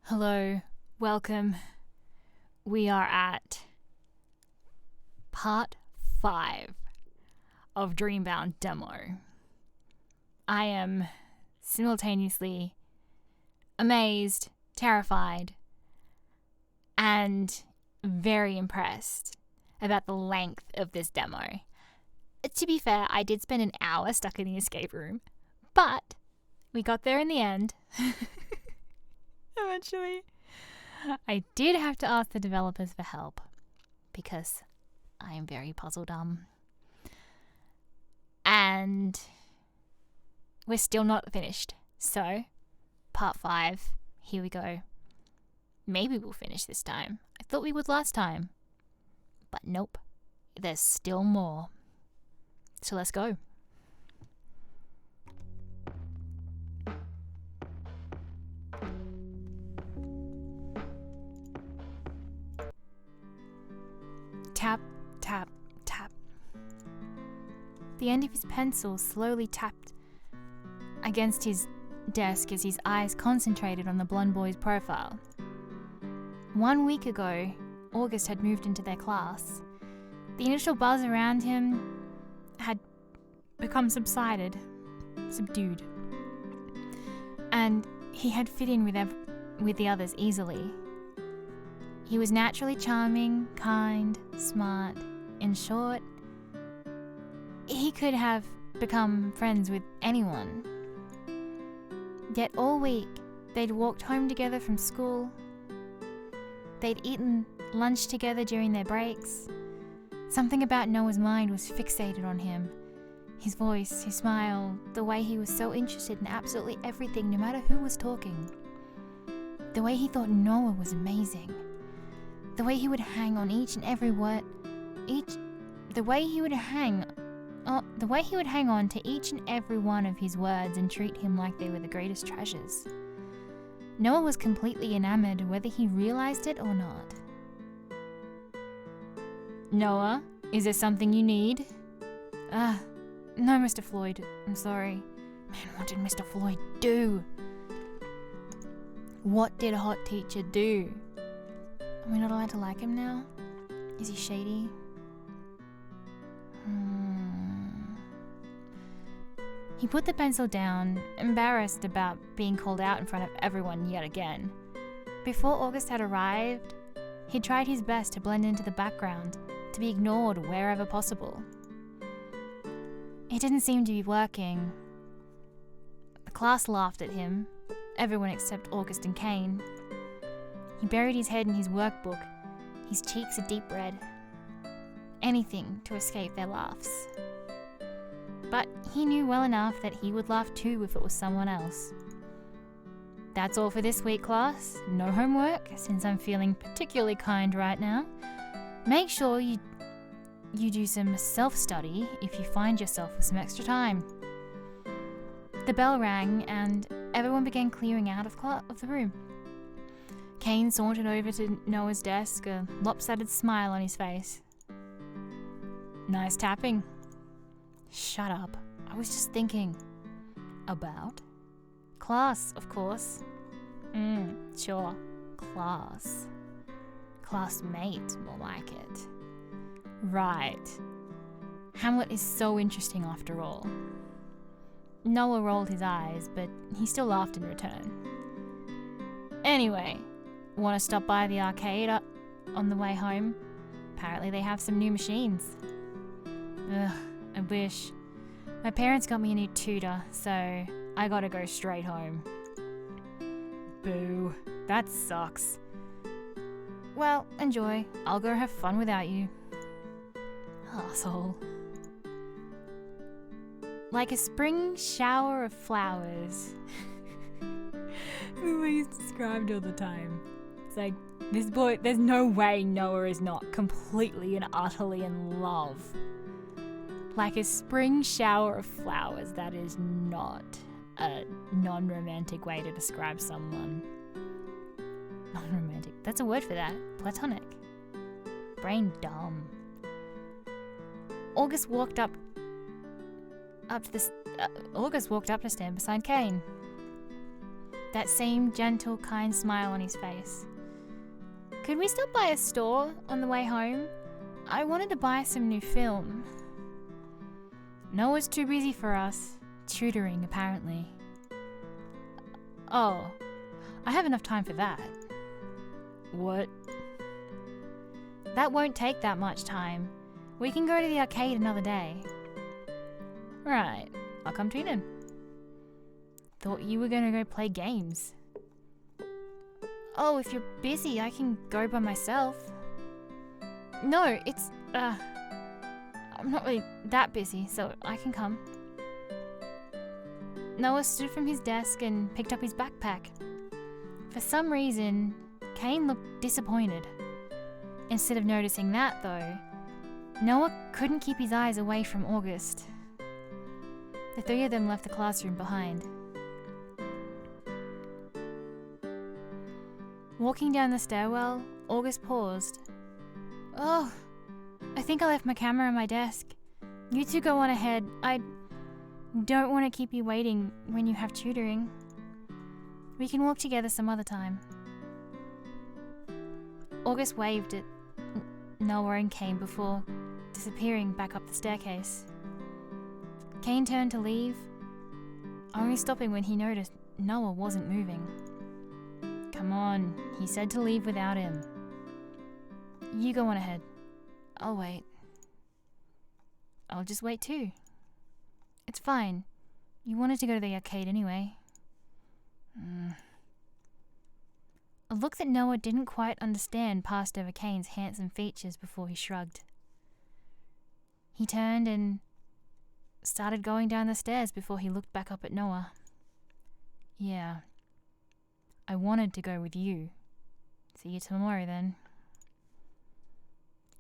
Hello, welcome. We are at part 5 of Dreambound demo. I am simultaneously amazed, terrified, and very impressed about the length of this demo. To be fair, I did spend an hour stuck in the escape room, but we got there in the end. Eventually. I did have to ask the developers for help because I am very puzzle dumb. And we're still not finished. So, part 5, here we go. Maybe we'll finish this time. I thought we would last time. But nope, there's still more. So let's go. Tap, tap, tap. The end of his pencil slowly tapped against his desk as his eyes concentrated on the blonde boy's profile. 1 week ago, August had moved into their class. The initial buzz around him had become subdued. And he had fit in with the others easily. He was naturally charming, kind, smart. In short, he could have become friends with anyone. Yet all week, they'd walked home together from school. They'd eaten lunch together during their breaks. Something about Noah's mind was fixated on him. His voice, his smile, the way he was so interested in absolutely everything, no matter who was talking. The way he thought Noah was amazing. The way he would hang on each and every word, the way he would hang on to each and every one of his words and treat him like they were the greatest treasures. Noah was completely enamored, whether he realized it or not. Noah, is there something you need? No, Mr. Floyd. I'm sorry. Man, what did Mr. Floyd do? What did Hot Teacher do? Are we not allowed to like him now? Is he shady? He put the pencil down, embarrassed about being called out in front of everyone yet again. Before August had arrived, he tried his best to blend into the background, to be ignored wherever possible. It didn't seem to be working. The class laughed at him, everyone except August and Kane. He buried his head in his workbook, his cheeks a deep red. Anything to escape their laughs. But he knew well enough that he would laugh too if it was someone else. That's all for this week, class. No homework, since I'm feeling particularly kind right now. Make sure you do some self-study if you find yourself with some extra time. The bell rang and everyone began clearing out of the room. Kane sauntered over to Noah's desk, a lopsided smile on his face. Nice tapping. Shut up. I was just thinking. About? Class, of course. Sure. Class. Classmate, more like it. Right. Hamlet is so interesting after all. Noah rolled his eyes, but he still laughed in return. Anyway, want to stop by the arcade on the way home? Apparently they have some new machines. Ugh, I wish. My parents got me a new tutor, so I gotta go straight home. Boo, that sucks. Well, enjoy. I'll go have fun without you. Asshole. Like a spring shower of flowers. The way he's described all the time. It's like, this boy, there's no way Noah is not completely and utterly in love. Like a spring shower of flowers, that is not a non-romantic way to describe someone. Non-romantic, that's a word for that. Platonic. Brain dumb. August walked up to stand beside Kane. that same gentle, kind smile on his face. Could we stop by a store on the way home? I wanted to buy some new film. Noah's too busy for us. Tutoring, apparently. Oh, I have enough time for that. What? That won't take that much time. We can go to the arcade another day. Right, I'll come too then. Thought you were gonna go play games. Oh, if you're busy, I can go by myself. No, I'm not really that busy, so I can come. Noah stood from his desk and picked up his backpack. For some reason, Kane looked disappointed. Instead of noticing that, though, Noah couldn't keep his eyes away from August. The three of them left the classroom behind. Walking down the stairwell, August paused. Oh, I think I left my camera on my desk. You two go on ahead. I don't want to keep you waiting when you have tutoring. We can walk together some other time. August waved at Noah and Kane before disappearing back up the staircase. Kane turned to leave, only stopping when he noticed Noah wasn't moving. Come on, he said to leave without him. You go on ahead. I'll wait. I'll just wait too. It's fine. You wanted to go to the arcade anyway. A look that Noah didn't quite understand passed over Kane's handsome features before he shrugged. He turned and started going down the stairs before he looked back up at Noah. Yeah. I wanted to go with you. See you tomorrow then.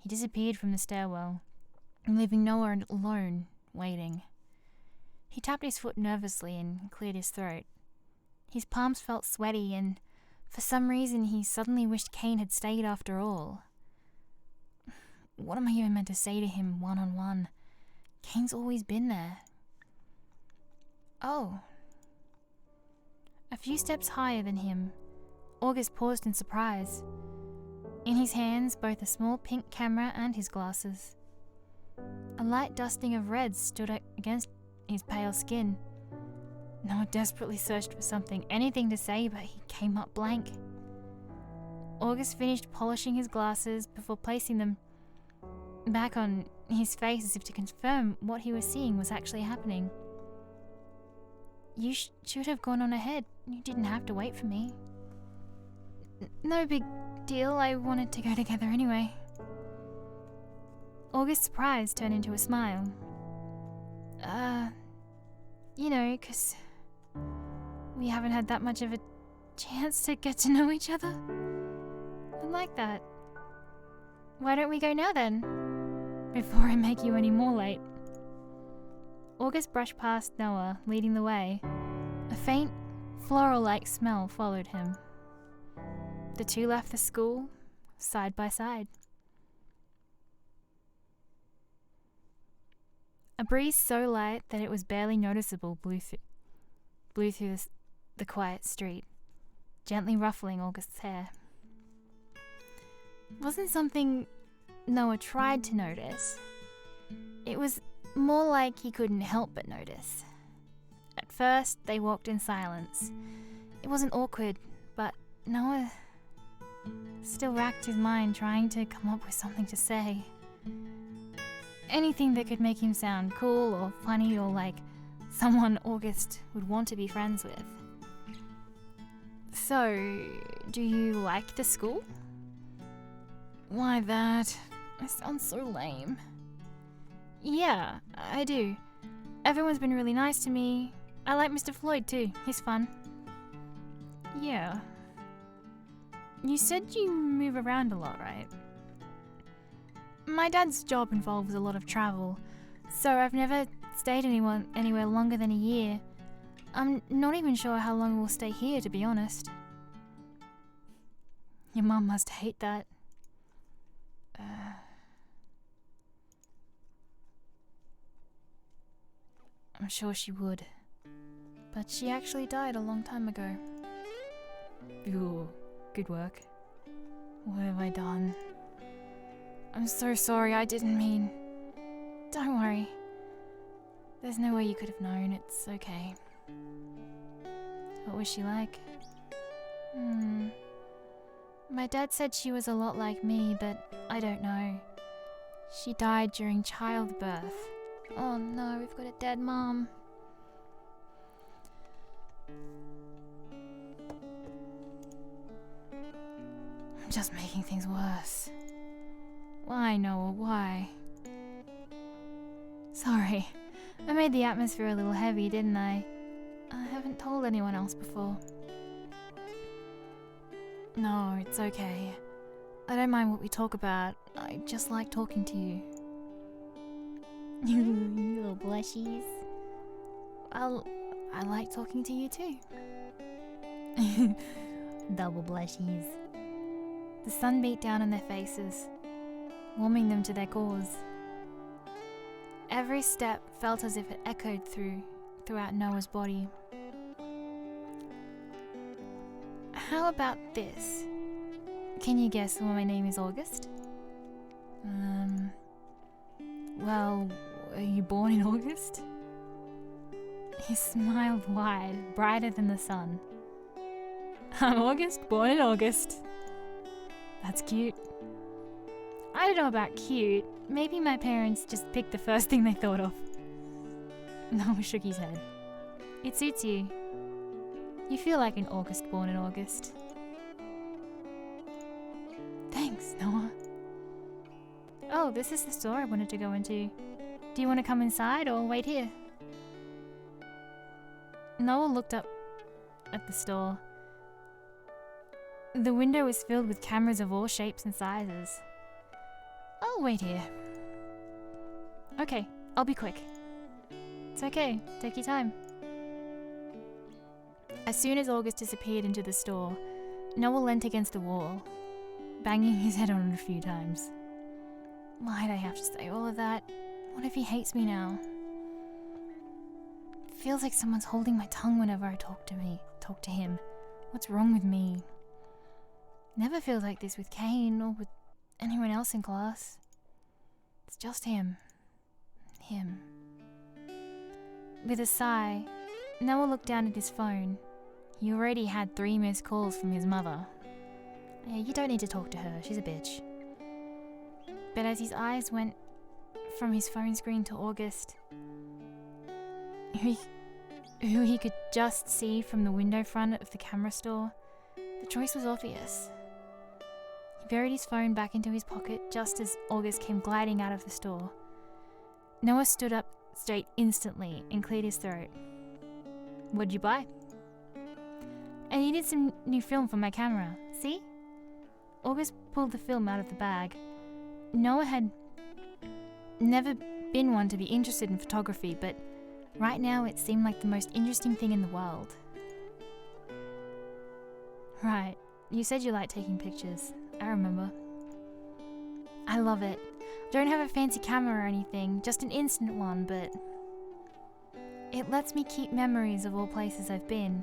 He disappeared from the stairwell, leaving Noah alone, waiting. He tapped his foot nervously and cleared his throat. His palms felt sweaty, and for some reason he suddenly wished Kane had stayed after all. What am I even meant to say to him one-on-one? Kane's always been there. Oh. A few steps higher than him, August paused in surprise. In his hands, both a small pink camera and his glasses. A light dusting of red stood against his pale skin. Noah desperately searched for something, anything to say, but he came up blank. August finished polishing his glasses before placing them back on his face as if to confirm what he was seeing was actually happening. You should have gone on ahead. You didn't have to wait for me. No big deal. I wanted to go together anyway. August's surprise turned into a smile. 'Cause we haven't had that much of a chance to get to know each other. I like that. Why don't we go now then? Before I make you any more late. August brushed past Noah, leading the way. A faint, floral-like smell followed him. The two left the school, side by side. A breeze so light that it was barely noticeable blew through the quiet street, gently ruffling August's hair. It wasn't something Noah tried to notice. It was more like he couldn't help but notice. At first, they walked in silence. It wasn't awkward, but Noah still racked his mind trying to come up with something to say. Anything that could make him sound cool or funny or like someone August would want to be friends with. So, do you like the school? Why that? I sound so lame. Yeah, I do. Everyone's been really nice to me. I like Mr. Floyd too. He's fun. Yeah. You said you move around a lot, right? My dad's job involves a lot of travel, so I've never stayed anywhere longer than a year. I'm not even sure how long we'll stay here, to be honest. Your mum must hate that. I'm sure she would. But she actually died a long time ago. Ooh, good work. What have I done? I'm so sorry, I didn't mean... Don't worry. There's no way you could have known, it's okay. What was she like? My dad said she was a lot like me, but I don't know. She died during childbirth. Oh no, we've got a dead mom. I'm just making things worse. Why, Noah, why? Sorry, I made the atmosphere a little heavy, didn't I? I haven't told anyone else before. No, it's okay. I don't mind what we talk about. I just like talking to you. You little blushies. Well, I like talking to you too. Double blushies. The sun beat down on their faces, warming them to their cores. Every step felt as if it echoed throughout Noah's body. How about this? Can you guess why my name is August? Well, were you born in August? He smiled wide, brighter than the sun. I'm August, born in August. That's cute. I don't know about cute. Maybe my parents just picked the first thing they thought of. Noah shook his head. It suits you. You feel like an August born in August. Thanks, Noah. Oh, this is the store I wanted to go into. Do you want to come inside or wait here? Noah looked up at the store. The window was filled with cameras of all shapes and sizes. I'll wait here. Okay, I'll be quick. It's okay, take your time. As soon as August disappeared into the store, Noah leant against the wall, banging his head on it a few times. Why'd I have to say all of that? What if he hates me now? It feels like someone's holding my tongue whenever I talk to him. What's wrong with me? Never feels like this with Kane or with anyone else in class. It's just him. Him. With a sigh, Noah looked down at his phone. He already had 3 missed calls from his mother. Yeah, you don't need to talk to her, she's a bitch. But as his eyes went from his phone screen to August, who he could just see from the window front of the camera store, the choice was obvious. He buried his phone back into his pocket just as August came gliding out of the store. Noah stood up straight instantly and cleared his throat. What'd you buy? I needed some new film for my camera. See? August pulled the film out of the bag. Noah had never been one to be interested in photography, but right now it seemed like the most interesting thing in the world. Right, you said you like taking pictures. I remember. I love it. I don't have a fancy camera or anything, just an instant one, but it lets me keep memories of all places I've been.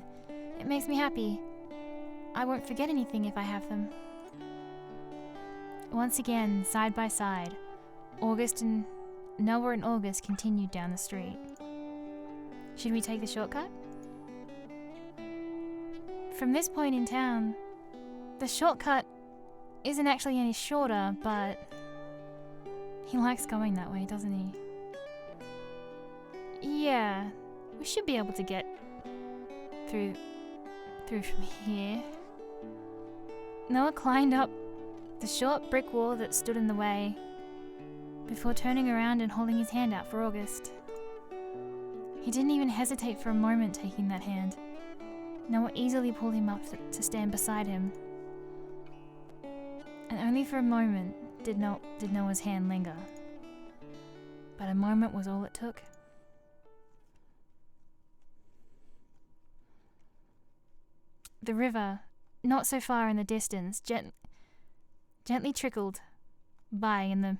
It makes me happy. I won't forget anything if I have them. Once again, side by side, Noah and August continued down the street. Should we take the shortcut? From this point in town, the shortcut isn't actually any shorter, but he likes going that way, doesn't he? Yeah, we should be able to get through from here. Noah climbed up the short brick wall that stood in the way before turning around and holding his hand out for August. He didn't even hesitate for a moment taking that hand. Noah easily pulled him up to stand beside him. And only for a moment did Noah's hand linger. But a moment was all it took. The river, not so far in the distance, gently trickled by in the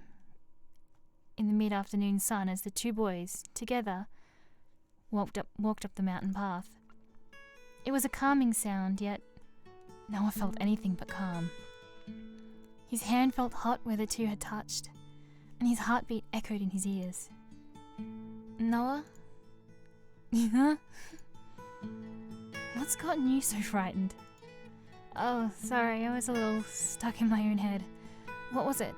mid-afternoon sun as the two boys, together, walked up the mountain path. It was a calming sound, yet Noah felt anything but calm. His hand felt hot where the two had touched, and his heartbeat echoed in his ears. Noah? Yeah? What's gotten you so frightened? Oh, sorry, I was a little stuck in my own head. What was it?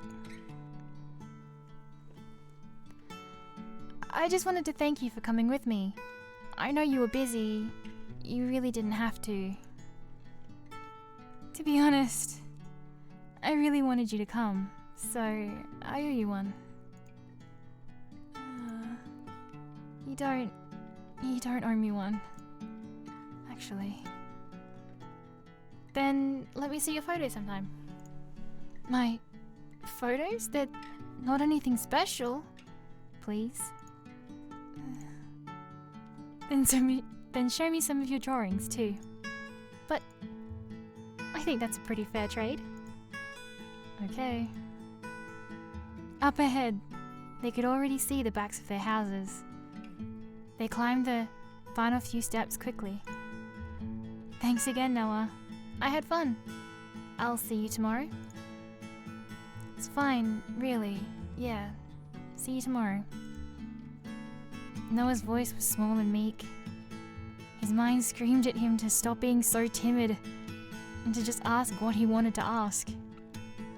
I just wanted to thank you for coming with me. I know you were busy. You really didn't have to. To be honest, I really wanted you to come, so I owe you one. You don't owe me one. Actually. Then let me see your photos sometime. My photos? They're not anything special. Please. Then show me some of your drawings too. But I think that's a pretty fair trade. Okay. Up ahead, they could already see the backs of their houses. They climbed the final few steps quickly. Thanks again, Noah. I had fun. I'll see you tomorrow. It's fine, really. Yeah. See you tomorrow. Noah's voice was small and meek. His mind screamed at him to stop being so timid and to just ask what he wanted to ask.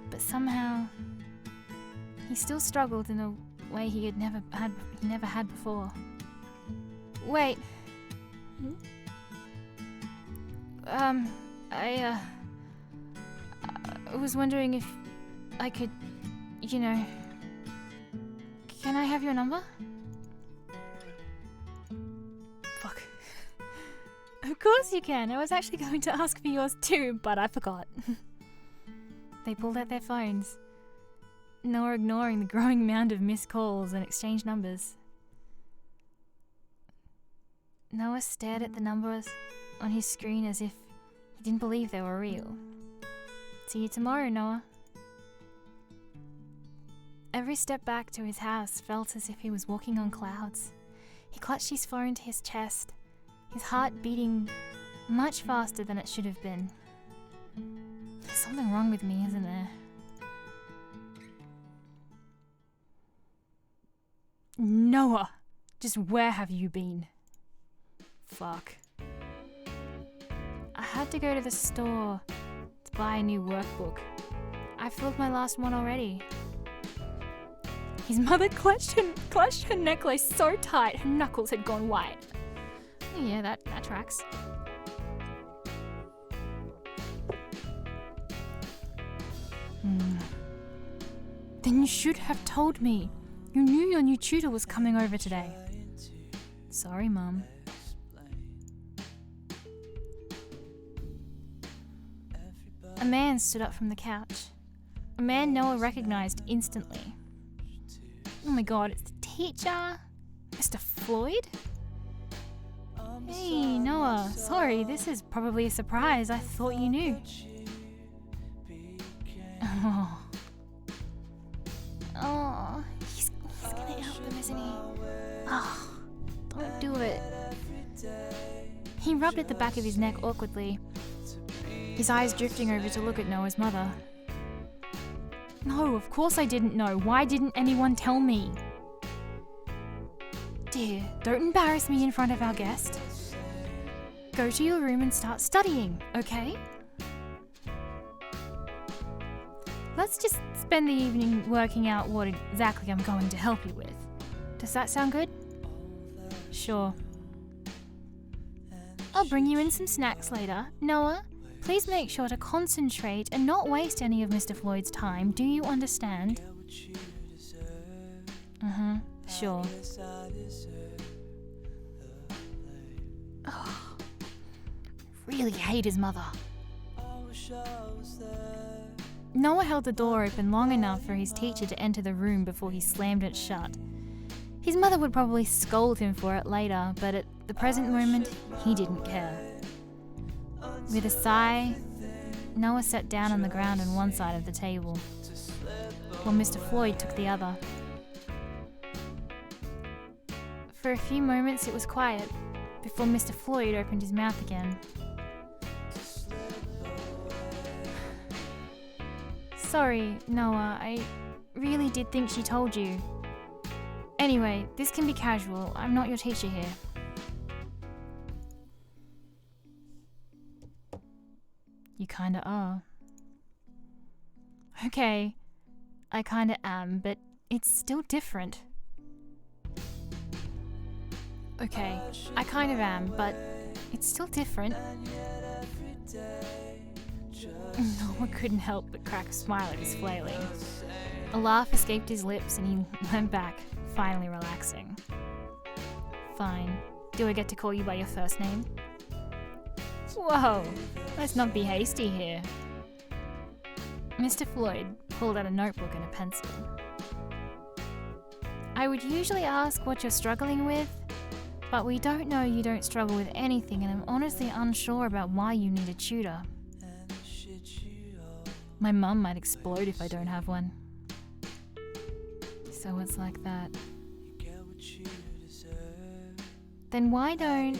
But somehow, he still struggled in a way he never had before. Wait. I was wondering if I could, can I have your number? Fuck. Of course you can. I was actually going to ask for yours too, but I forgot. They pulled out their phones, Noah ignoring the growing mound of missed calls and exchanged numbers. Noah stared at the numbers on his screen as if he didn't believe they were real. See you tomorrow, Noah. Every step back to his house felt as if he was walking on clouds. He clutched his phone to his chest, his heart beating much faster than it should have been. There's something wrong with me, isn't there? Noah! Just where have you been? Fuck. I had to go to the store to buy a new workbook. I filled my last one already. His mother clutched her necklace so tight her knuckles had gone white. Yeah, that tracks. Then you should have told me. You knew your new tutor was coming over today. Sorry, Mum. A man stood up from the couch. A man Noah recognized instantly. Oh my god, it's the teacher? Mr. Floyd? Hey, Noah. Sorry, this is probably a surprise. I thought you knew. Oh, he's gonna help them, isn't he? Oh, don't do it. He rubbed at the back of his neck awkwardly, his eyes drifting over to look at Noah's mother. No, of course I didn't know. Why didn't anyone tell me? Dear, don't embarrass me in front of our guest. Go to your room and start studying, okay? Let's just spend the evening working out what exactly I'm going to help you with. Does that sound good? Sure. I'll bring you in some snacks later. Noah, please make sure to concentrate and not waste any of Mr. Floyd's time. Do you understand? Sure. Oh, really hate his mother. Noah held the door open long enough for his teacher to enter the room before he slammed it shut. His mother would probably scold him for it later, but at the present moment, he didn't care. With a sigh, Noah sat down on the ground on one side of the table, while Mr. Floyd took the other. For a few moments it was quiet, before Mr. Floyd opened his mouth again. Sorry, Noah, I really did think she told you. Anyway, this can be casual. I'm not your teacher here. You kinda are. Okay, I kinda am, but it's still different. Okay, I kind of am, but it's still different. Noah couldn't help but crack a smile at his flailing. A laugh escaped his lips and he leant back, finally relaxing. Fine. Do I get to call you by your first name? Whoa, let's not be hasty here. Mr. Floyd pulled out a notebook and a pencil. I would usually ask what you're struggling with, but we don't know you don't struggle with anything, and I'm honestly unsure about why you need a tutor. My mum might explode if I don't have one. So it's like that. Then why don't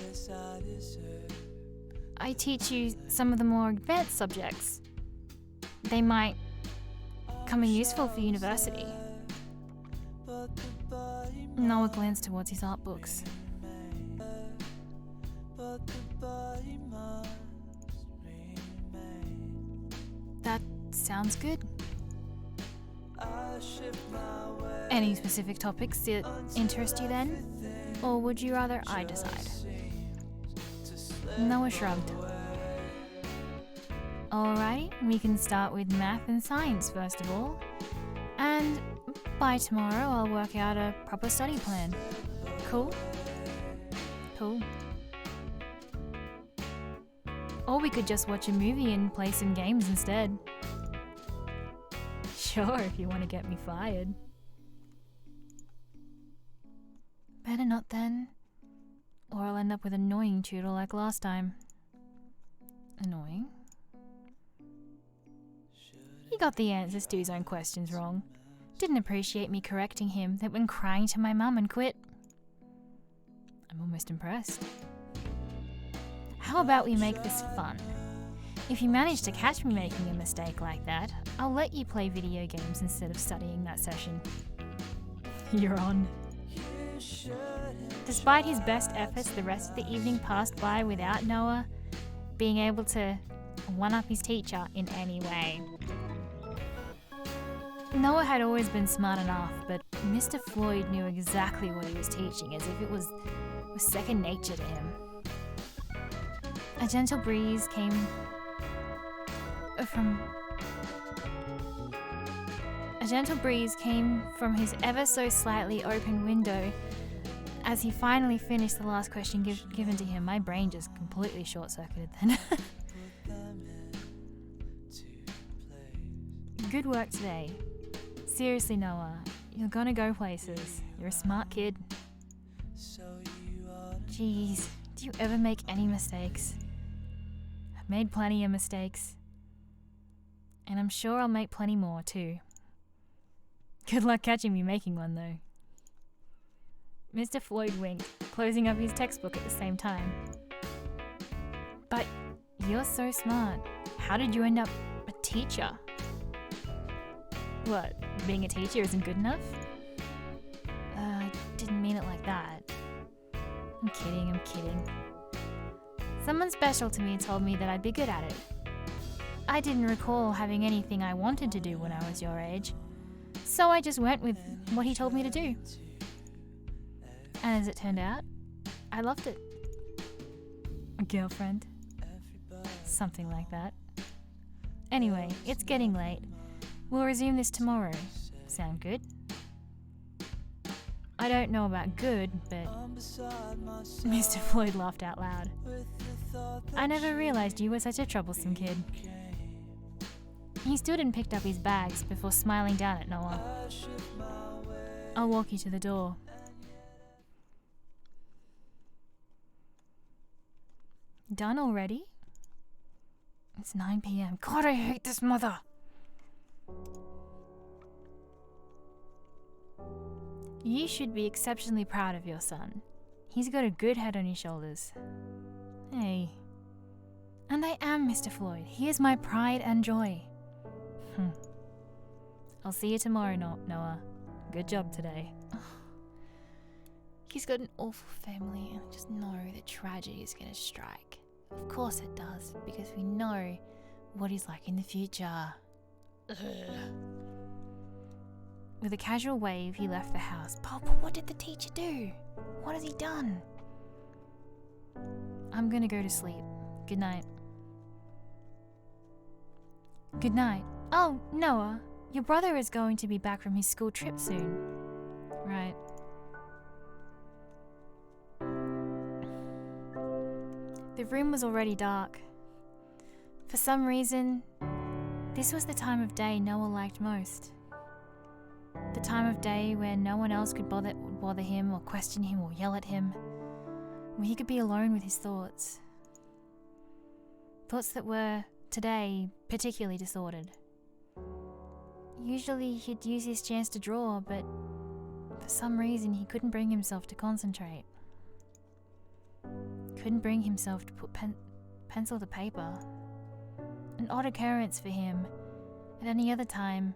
I teach you some of the more advanced subjects? They might come in useful for university. Noah glanced towards his art books. That sounds good. Any specific topics that interest you then? Or would you rather I decide? Noah shrugged. Alrighty, we can start with math and science first of all. And by tomorrow I'll work out a proper study plan. Cool? Cool. Or we could just watch a movie and play some games instead. Sure, if you want to get me fired. Better not then, or I'll end up with an annoying tutor like last time. Annoying? He got the answers to his own questions wrong. Didn't appreciate me correcting him, then went crying to my mum and quit. I'm almost impressed. How about we make this fun? If you manage to catch me making a mistake like that, I'll let you play video games instead of studying that session. You're on. Despite his best efforts, the rest of the evening passed by without Noah being able to one-up his teacher in any way. Noah had always been smart enough, but Mr. Floyd knew exactly what he was teaching, as if it was second nature to him. A gentle breeze came from his ever so slightly open window as he finally finished the last question given to him. My brain just completely short-circuited then. Good work today. Seriously, Noah, you're gonna go places. You're a smart kid. Jeez, do you ever make any mistakes? I've made plenty of mistakes. And I'm sure I'll make plenty more too. Good luck catching me making one though. Mr. Floyd winked, closing up his textbook at the same time. But you're so smart. How did you end up a teacher? What, being a teacher isn't good enough? Didn't mean it like that. I'm kidding. Someone special to me told me that I'd be good at it. I didn't recall having anything I wanted to do when I was your age, so I just went with what he told me to do. And as it turned out, I loved it. A girlfriend? Something like that. Anyway, it's getting late. We'll resume this tomorrow. Sound good? I don't know about good, but... Mr. Floyd laughed out loud. I never realized you were such a troublesome kid. He stood and picked up his bags before smiling down at Noah. I'll walk you to the door. Done already? It's 9 p.m. God, I hate this mother! You should be exceptionally proud of your son. He's got a good head on his shoulders. Hey. And I am Mr. Floyd. He is my pride and joy. I'll see you tomorrow, Noah. Good job today. He's got an awful family, and I just know that tragedy is going to strike. Of course it does, because we know what he's like in the future. Ugh. With a casual wave, he left the house. But what did the teacher do? What has he done? I'm gonna go to sleep. Good night. Good night. Oh, Noah, your brother is going to be back from his school trip soon. Right. The room was already dark. For some reason, this was the time of day Noah liked most. The time of day where no one else could bother him or question him or yell at him, where he could be alone with his thoughts. Thoughts that were, today, particularly disordered. Usually he'd use his chance to draw, but for some reason he couldn't bring himself to concentrate. Couldn't bring himself to put pencil to paper. An odd occurrence for him. At any other time,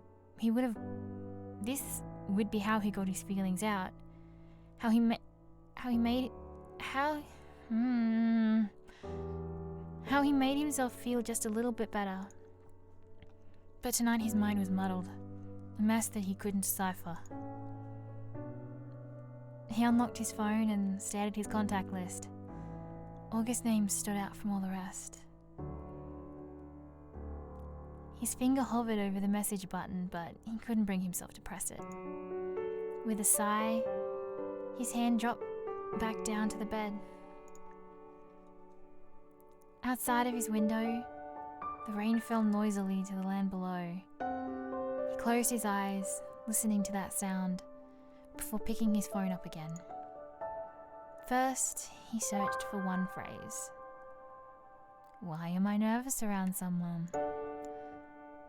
this would be how he got his feelings out. How he made himself feel just a little bit better. But tonight his mind was muddled, a mess that he couldn't decipher. He unlocked his phone and stared at his contact list. August's name stood out from all the rest. His finger hovered over the message button, but he couldn't bring himself to press it. With a sigh, his hand dropped back down to the bed. Outside of his window, the rain fell noisily to the land below. He closed his eyes, listening to that sound, before picking his phone up again. First, he searched for one phrase. Why am I nervous around someone?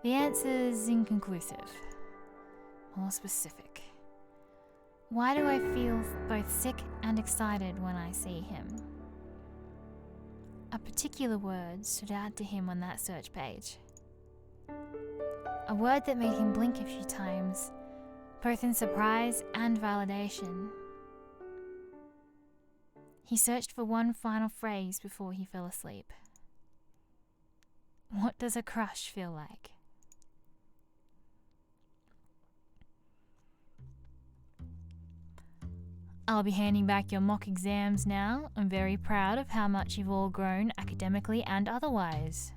The answer's inconclusive. More specific. Why do I feel both sick and excited when I see him? A particular word stood out to him on that search page. A word that made him blink a few times, both in surprise and validation. He searched for one final phrase before he fell asleep. What does a crush feel like? I'll be handing back your mock exams now. I'm very proud of how much you've all grown academically and otherwise.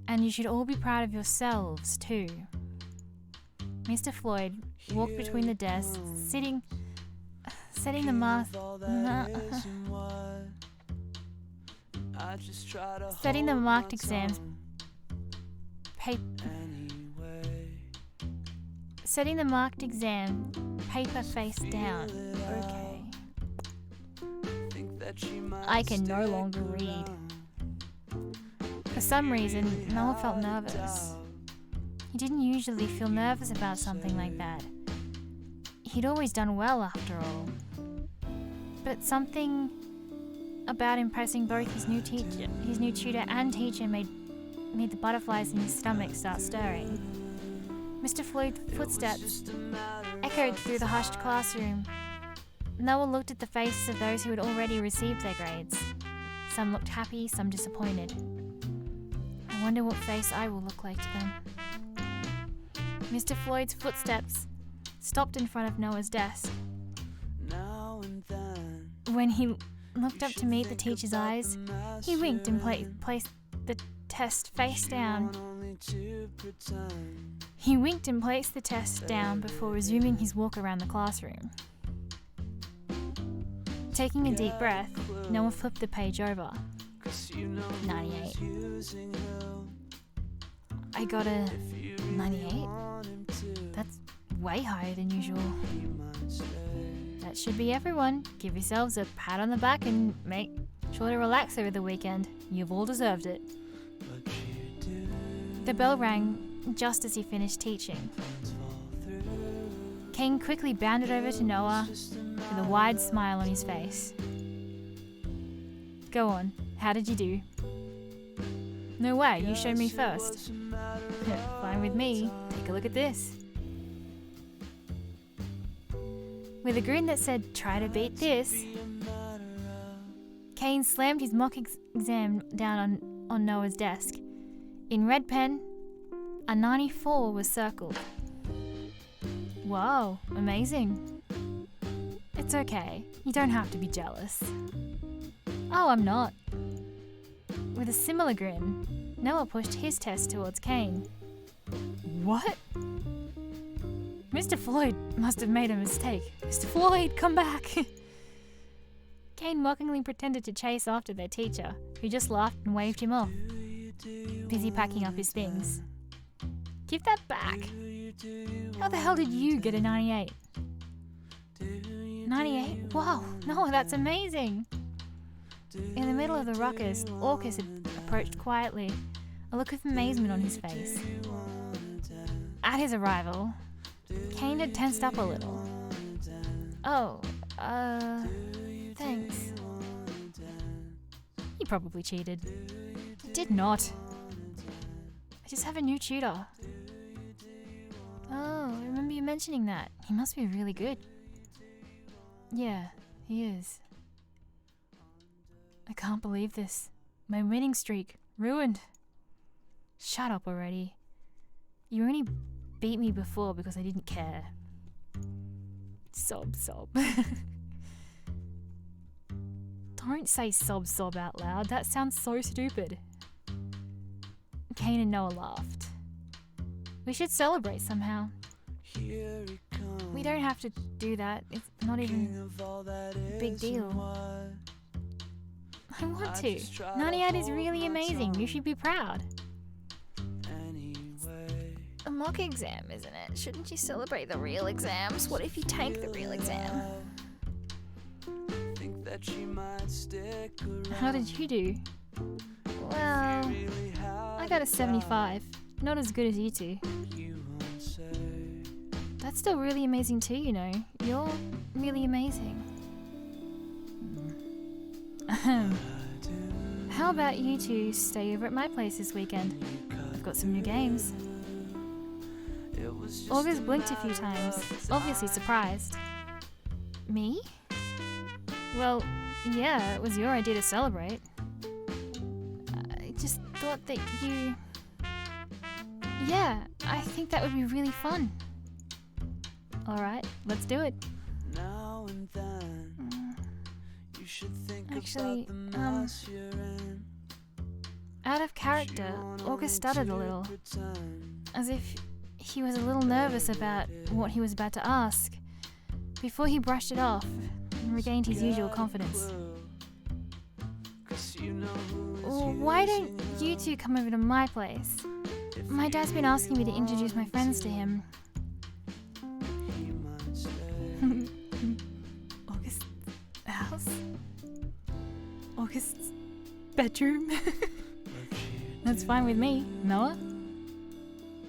And you should all be proud of yourselves too. Mr. Floyd walked between the desks, setting the marked exams Setting the marked exam paper face down. Okay. I can no longer read. For some reason, Noah felt nervous. He didn't usually feel nervous about something like that. He'd always done well after all. But something about impressing both his new tutor and teacher made the butterflies in his stomach start stirring. Mr. Floyd's footsteps echoed through the hushed classroom. Noah looked at the faces of those who had already received their grades. Some looked happy, some disappointed. I wonder what face I will look like to them. Mr. Floyd's footsteps stopped in front of Noah's desk. When he looked up to meet the teacher's eyes, he winked and placed the test face down. He winked and placed the test down before resuming his walk around the classroom. Taking a deep breath, Noah flipped the page over. 98. I got a 98? That's way higher than usual. That should be everyone. Give yourselves a pat on the back and make sure to relax over the weekend. You've all deserved it. The bell rang just as he finished teaching. King quickly bounded over to Noah with a wide smile on his face. Go on, how did you do? No way, you showed me first. Fine with me. Take a look at this. With a grin that said, "Try to beat this," Kane slammed his mock exam down on Noah's desk. In red pen, a 94 was circled. Wow, amazing. It's okay. You don't have to be jealous. Oh, I'm not. With a similar grin, Noah pushed his test towards Kane. What? Mr. Floyd must have made a mistake. Mr. Floyd, come back! Kane mockingly pretended to chase after their teacher, who just laughed and waved him off, busy packing up his things. Give that back! How the hell did you get a 98? 98? Wow, Noah, that's amazing! In the middle of the ruckus, Orcus had approached quietly, a look of amazement on his face. At his arrival, Kane had tensed up a little. Oh, thanks. He probably cheated. I did not. I just have a new tutor. Oh, I remember you mentioning that. He must be really good. Yeah, he is. I can't believe this. My winning streak ruined. Shut up already. You only beat me before because I didn't care. Sob, sob. Don't say sob, sob out loud. That sounds so stupid. Kane and Noah laughed. We should celebrate somehow. We don't have to do that. It's not even a big deal. I want to. 98 is really amazing. You should be proud. A mock exam, isn't it? Shouldn't you celebrate the real exams? What if you tank the real exam? How did you do? Well, I got a 75. Not as good as you two. That's still really amazing too, you know. You're really amazing. How about you two stay over at my place this weekend? I've got some new games. August blinked a few times, obviously surprised. Me? Well, yeah, it was your idea to celebrate. I just thought that you... Yeah, I think that would be really fun. Alright, let's do it. Actually, out of character, August stuttered a little, as if he was a little nervous about what he was about to ask, before he brushed it off and regained his usual confidence. Why don't you two come over to my place? My dad's been asking me to introduce my friends to him. August's house? August's bedroom? That's fine with me. Noah?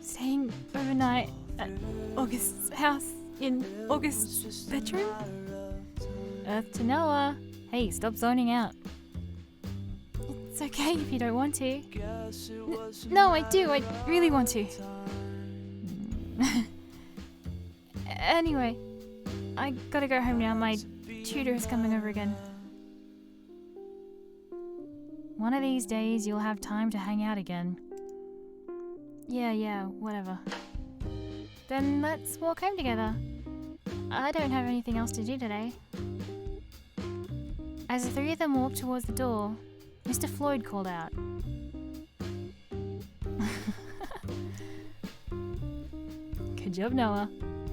Staying overnight at August's house in August's bedroom? Earth to Noah. Hey, stop zoning out. It's okay if you don't want to. No, I do. I really want to. Anyway, I gotta go home now. My tutor is coming over again. One of these days you'll have time to hang out again. Yeah, whatever. Then let's walk home together. I don't have anything else to do today. As the three of them walked towards the door, Mr. Floyd called out. Good job, Noah.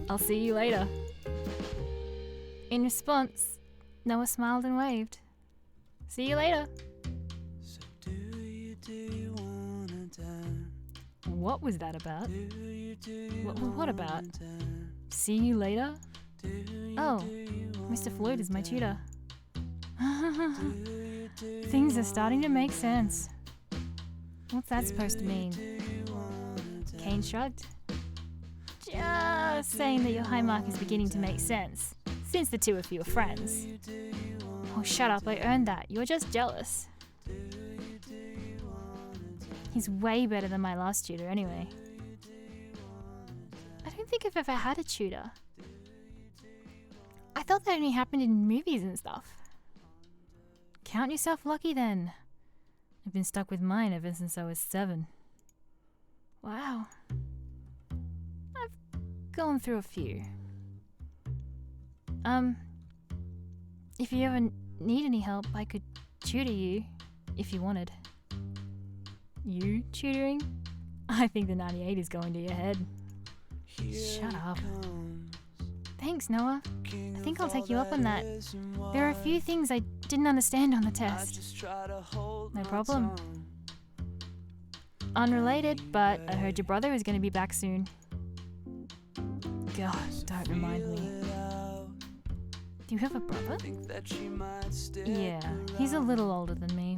I'll see you later. In response, Noah smiled and waved. See you later. What was that about? What about? See you later? Oh, Mr. Floyd is my tutor. Things are starting to make sense. What's that supposed to mean? Kane shrugged. Just saying that your high mark is beginning to make sense, since the two of you are friends. Oh, shut up, I earned that. You're just jealous. He's way better than my last tutor anyway. I don't think I've ever had a tutor. I thought that only happened in movies and stuff. Count yourself lucky then. I've been stuck with mine ever since I was 7. Wow. I've gone through a few. If you ever need any help, I could tutor you if you wanted. You tutoring? I think the 98 is going to your head. Shut up. Thanks, Noah. I think I'll take you up on that. There are a few things I didn't understand on the test. No problem. Unrelated, but I heard your brother is going to be back soon. God, don't remind me. Do you have a brother? Yeah, he's a little older than me.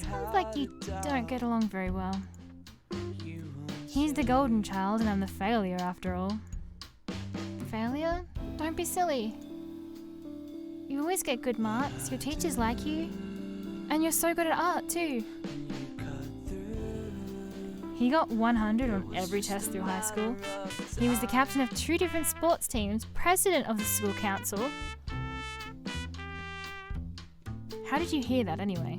Sounds like you don't get along very well. He's the golden child and I'm the failure after all. Failure? Don't be silly. You always get good marks, your teachers like you, and you're so good at art too. He got 100 on every test through high school. He was the captain of 2 different sports teams, president of the school council. How did you hear that anyway?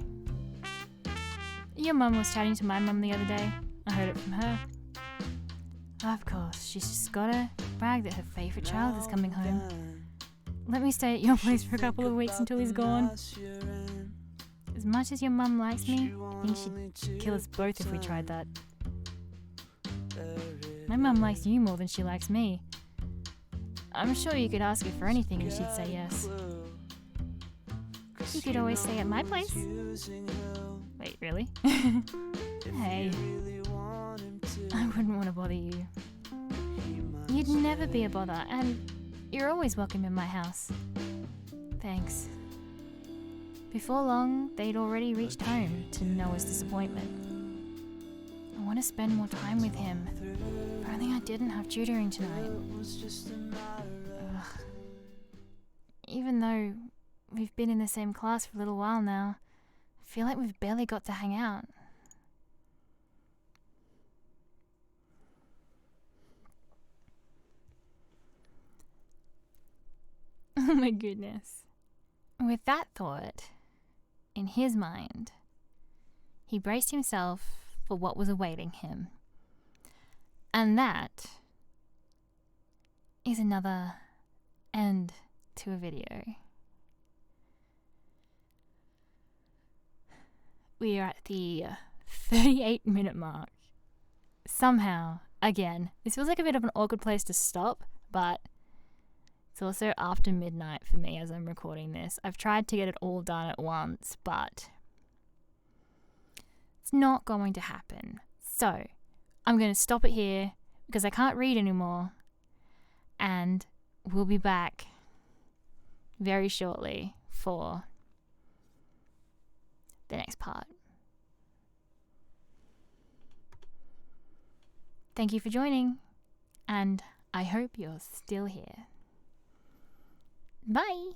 Your mum was chatting to my mum the other day. I heard it from her. Of course, she's just gotta brag that her favourite child is coming home. Let me stay at your place for a couple of weeks until he's gone. As much as your mum likes me, I think she'd kill us both if we tried that. My mum likes you more than she likes me. I'm sure you could ask her for anything and she'd say yes. You could always stay at my place. Wait, really? Hey, I wouldn't want to bother you. You'd never be a bother, and you're always welcome in my house. Thanks. Before long, they'd already reached home to Noah's disappointment. I want to spend more time with him. If only I didn't have tutoring tonight. Ugh. Even though we've been in the same class for a little while now, I feel like we've barely got to hang out. Oh my goodness. With that thought in his mind, he braced himself for what was awaiting him. And that is another end to a video. We are at the 38-minute mark. Somehow, again, this feels like a bit of an awkward place to stop, but it's also after midnight for me as I'm recording this. I've tried to get it all done at once, but it's not going to happen. So, I'm going to stop it here because I can't read anymore. And we'll be back very shortly for the next part. Thank you for joining, and I hope you're still here. Bye!